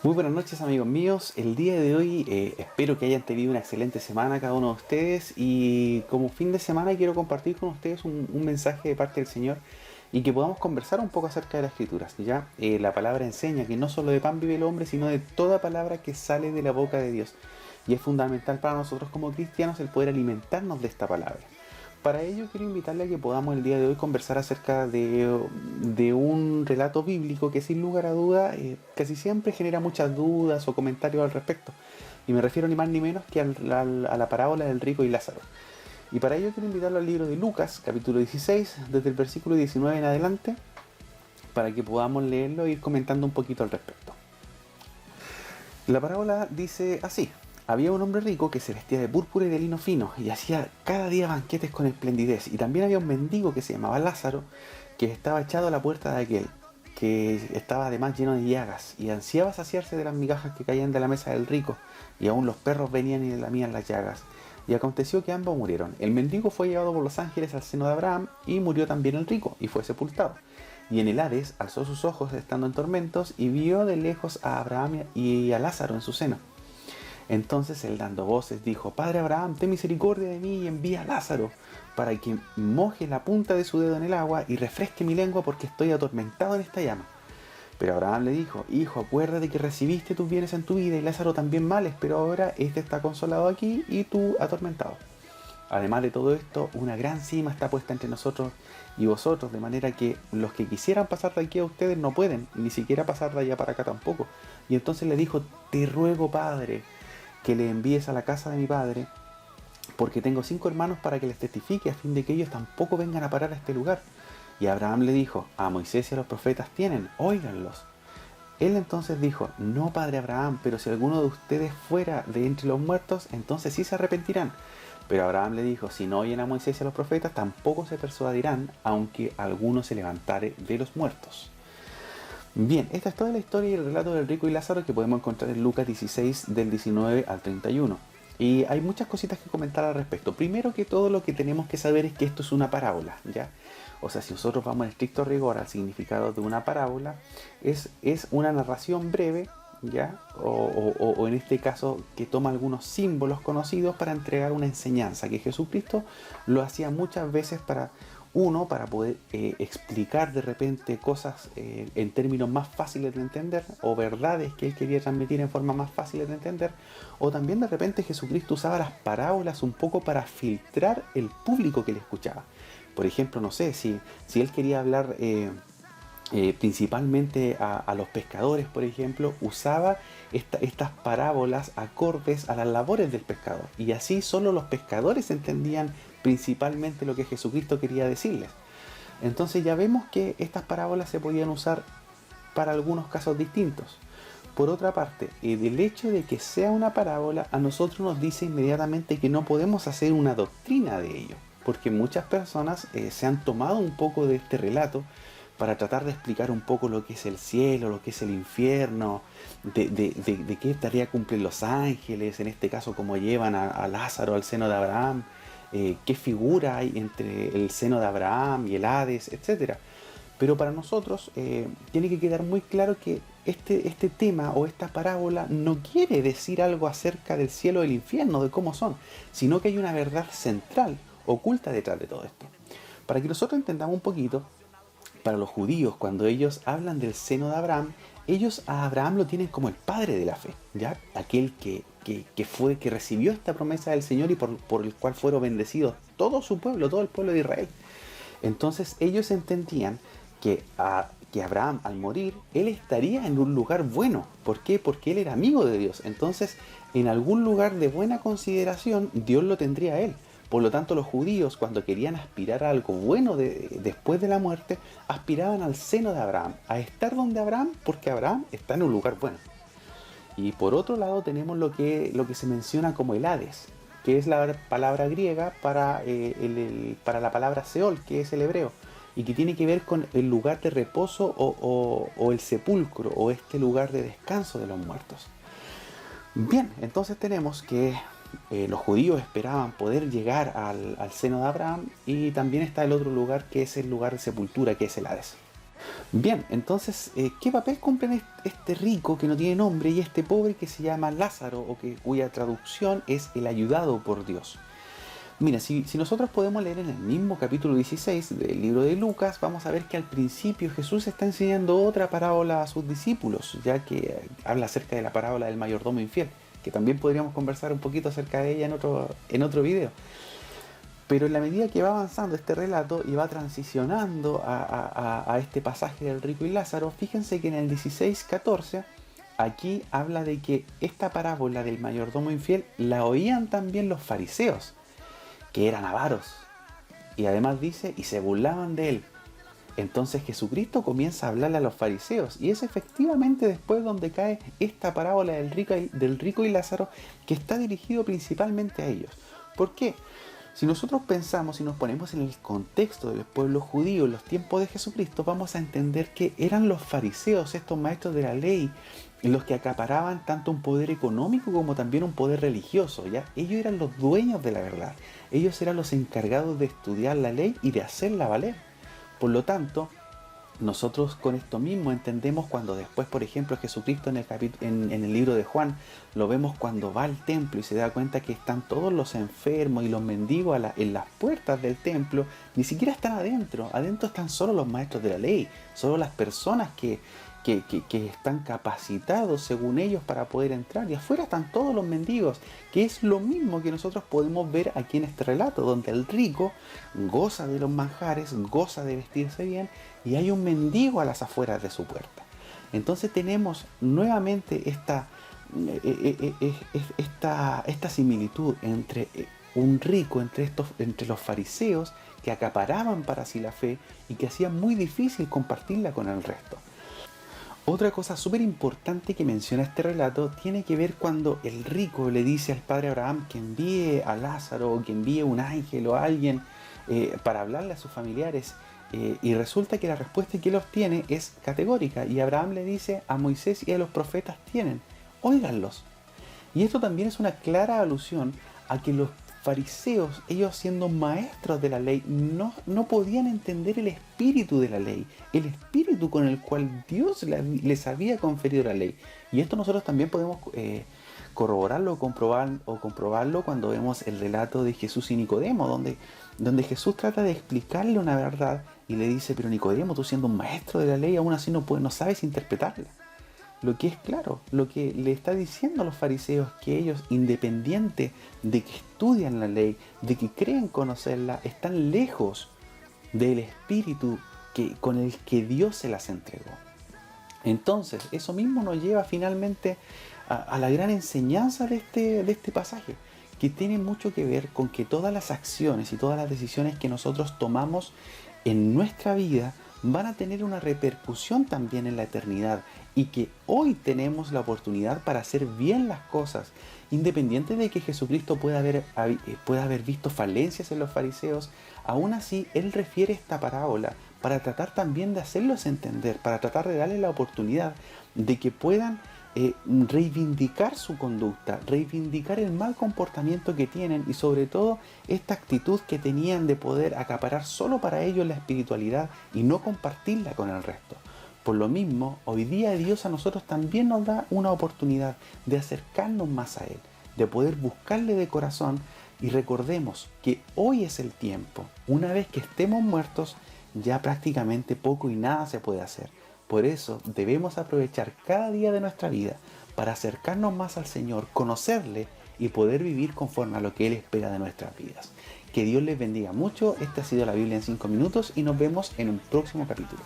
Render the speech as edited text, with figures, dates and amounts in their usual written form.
Muy buenas noches amigos míos, el día de hoy espero que hayan tenido una excelente semana cada uno de ustedes y como fin de semana quiero compartir con ustedes un mensaje de parte del Señor y que podamos conversar un poco acerca de las escrituras. Ya la palabra enseña que no solo de pan vive el hombre, sino de toda palabra que sale de la boca de Dios, y es fundamental para nosotros como cristianos el poder alimentarnos de esta palabra. Para ello quiero invitarle a que podamos el día de hoy conversar acerca de un relato bíblico que sin lugar a duda casi siempre genera muchas dudas o comentarios al respecto. Y me refiero ni más ni menos que a la parábola del rico y Lázaro. Y para ello quiero invitarlo al libro de Lucas, capítulo 16, desde el versículo 19 en adelante, para que podamos leerlo e ir comentando un poquito al respecto. La parábola dice así: había un hombre rico que se vestía de púrpura y de lino fino y hacía cada día banquetes con esplendidez. Y también había un mendigo que se llamaba Lázaro, que estaba echado a la puerta de aquel, que estaba además lleno de llagas, y ansiaba saciarse de las migajas que caían de la mesa del rico, y aún los perros venían y le lamían las llagas. Y aconteció que ambos murieron. El mendigo fue llevado por los ángeles al seno de Abraham, y murió también el rico, y fue sepultado. Y en el Hades alzó sus ojos estando en tormentos, y vio de lejos a Abraham y a Lázaro en su seno. Entonces él, dando voces, dijo: Padre Abraham, ten misericordia de mí y envía a Lázaro para que moje la punta de su dedo en el agua y refresque mi lengua, porque estoy atormentado en esta llama. Pero Abraham le dijo: Hijo, acuérdate que recibiste tus bienes en tu vida y Lázaro también males, pero ahora este está consolado aquí y tú atormentado. Además de todo esto, una gran cima está puesta entre nosotros y vosotros, de manera que los que quisieran pasar de aquí a ustedes no pueden, ni siquiera pasar de allá para acá tampoco. Y entonces le dijo: Te ruego, Padre, que le envíes a la casa de mi padre, porque tengo 5 hermanos, para que les testifique, a fin de que ellos tampoco vengan a parar a este lugar. Y Abraham le dijo: A Moisés y a los profetas tienen, óiganlos. Él entonces dijo: No, padre Abraham, pero si alguno de ustedes fuera de entre los muertos, entonces sí se arrepentirán. Pero Abraham le dijo: Si no oyen a Moisés y a los profetas, tampoco se persuadirán, aunque alguno se levantare de los muertos. Bien, esta es toda la historia y el relato del rico y Lázaro, que podemos encontrar en Lucas 16 del 19 al 31. Y hay muchas cositas que comentar al respecto. Primero que todo, lo que tenemos que saber es que esto es una parábola, ¿ya? O sea, si nosotros vamos en estricto rigor al significado de una parábola, es una narración breve, ¿ya? O en este caso, que toma algunos símbolos conocidos para entregar una enseñanza, que Jesucristo lo hacía muchas veces para poder explicar de repente cosas en términos más fáciles de entender, o verdades que él quería transmitir en forma más fácil de entender, o también de repente Jesucristo usaba las parábolas un poco para filtrar el público que le escuchaba. Por ejemplo, no sé, si él quería hablar principalmente a los pescadores, por ejemplo, usaba estas parábolas acordes a las labores del pescador. Y así solo los pescadores entendían principalmente lo que Jesucristo quería decirles. Entonces ya vemos que estas parábolas se podían usar para algunos casos distintos. Por otra parte, el hecho de que sea una parábola a nosotros nos dice inmediatamente que no podemos hacer una doctrina de ello, porque muchas personas se han tomado un poco de este relato para tratar de explicar un poco lo que es el cielo, lo que es el infierno, de qué tarea cumplen los ángeles, en este caso cómo llevan a Lázaro al seno de Abraham, qué figura hay entre el seno de Abraham y el Hades, etc. Pero para nosotros tiene que quedar muy claro que este tema o esta parábola no quiere decir algo acerca del cielo y el infierno, de cómo son, sino que hay una verdad central oculta detrás de todo esto. Para que nosotros entendamos un poquito, para los judíos, cuando ellos hablan del seno de Abraham, ellos a Abraham lo tienen como el padre de la fe, ¿ya? Aquel que recibió esta promesa del Señor y por el cual fueron bendecidos todo su pueblo, todo el pueblo de Israel. Entonces ellos entendían que Abraham, al morir, él estaría en un lugar bueno. ¿Por qué? Porque él era amigo de Dios. Entonces, en algún lugar de buena consideración, Dios lo tendría a él. Por lo tanto, los judíos, cuando querían aspirar a algo bueno después de la muerte, aspiraban al seno de Abraham, a estar donde Abraham, porque Abraham está en un lugar bueno. Y por otro lado tenemos lo que se menciona como el Hades, que es la palabra griega para la palabra Seol, que es el hebreo, y que tiene que ver con el lugar de reposo o el sepulcro, o este lugar de descanso de los muertos. Bien, entonces tenemos que los judíos esperaban poder llegar al seno de Abraham, y también está el otro lugar, que es el lugar de sepultura, que es el Hades. Bien, entonces, ¿qué papel cumplen este rico que no tiene nombre y este pobre que se llama Lázaro o cuya traducción es el ayudado por Dios? Mira, si nosotros podemos leer en el mismo capítulo 16 del libro de Lucas, vamos a ver que al principio Jesús está enseñando otra parábola a sus discípulos, ya que habla acerca de la parábola del mayordomo infiel, que también podríamos conversar un poquito acerca de ella en otro video. Pero en la medida que va avanzando este relato y va transicionando a este pasaje del rico y Lázaro, fíjense que en el 16:14 aquí habla de que esta parábola del mayordomo infiel la oían también los fariseos, que eran avaros. Y además dice, y se burlaban de él. Entonces Jesucristo comienza a hablarle a los fariseos, y es efectivamente después donde cae esta parábola del rico y Lázaro, que está dirigido principalmente a ellos. ¿Por qué? Si nosotros pensamos y nos ponemos en el contexto del pueblo judío en los tiempos de Jesucristo, vamos a entender que eran los fariseos, estos maestros de la ley, los que acaparaban tanto un poder económico como también un poder religioso, ¿ya? Ellos eran los dueños de la verdad, ellos eran los encargados de estudiar la ley y de hacerla valer. Por lo tanto, nosotros con esto mismo entendemos cuando después, por ejemplo, Jesucristo en el libro de Juan, lo vemos cuando va al templo y se da cuenta que están todos los enfermos y los mendigos en las puertas del templo, ni siquiera están adentro, adentro están solo los maestros de la ley, solo las personas que están capacitados según ellos para poder entrar, y afuera están todos los mendigos, que es lo mismo que nosotros podemos ver aquí en este relato, donde el rico goza de los manjares, goza de vestirse bien, y hay un mendigo a las afueras de su puerta. Entonces tenemos nuevamente esta similitud entre un rico, entre los fariseos que acaparaban para sí la fe y que hacían muy difícil compartirla con el resto. Otra cosa súper importante que menciona este relato tiene que ver cuando el rico le dice al padre Abraham que envíe a Lázaro o que envíe un ángel o a alguien para hablarle a sus familiares, y resulta que la respuesta que él obtiene es categórica, y Abraham le dice: a Moisés y a los profetas tienen, óiganlos. Y esto también es una clara alusión a que los fariseos, ellos siendo maestros de la ley, no podían entender el espíritu de la ley, el espíritu con el cual Dios les había conferido la ley. Y esto nosotros también podemos corroborarlo o comprobarlo cuando vemos el relato de Jesús y Nicodemo, donde Jesús trata de explicarle una verdad y le dice: pero Nicodemo, tú siendo un maestro de la ley, aún así no sabes interpretarla. Lo que es claro, lo que le está diciendo a los fariseos, que ellos, independiente de que estudian la ley, de que creen conocerla, están lejos del espíritu con el que Dios se las entregó. Entonces, eso mismo nos lleva finalmente a la gran enseñanza de este pasaje, que tiene mucho que ver con que todas las acciones y todas las decisiones que nosotros tomamos en nuestra vida van a tener una repercusión también en la eternidad, y que hoy tenemos la oportunidad para hacer bien las cosas, independiente de que Jesucristo pueda haber visto falencias en los fariseos. Aún así, Él refiere esta parábola para tratar también de hacerlos entender, para tratar de darles la oportunidad de que puedan reivindicar su conducta, reivindicar el mal comportamiento que tienen, y sobre todo esta actitud que tenían de poder acaparar solo para ellos la espiritualidad y no compartirla con el resto. Por lo mismo, hoy día Dios a nosotros también nos da una oportunidad de acercarnos más a Él, de poder buscarle de corazón, y recordemos que hoy es el tiempo. Una vez que estemos muertos, ya prácticamente poco y nada se puede hacer. Por eso debemos aprovechar cada día de nuestra vida para acercarnos más al Señor, conocerle y poder vivir conforme a lo que Él espera de nuestras vidas. Que Dios les bendiga mucho. Esta ha sido la Biblia en 5 minutos y nos vemos en un próximo capítulo.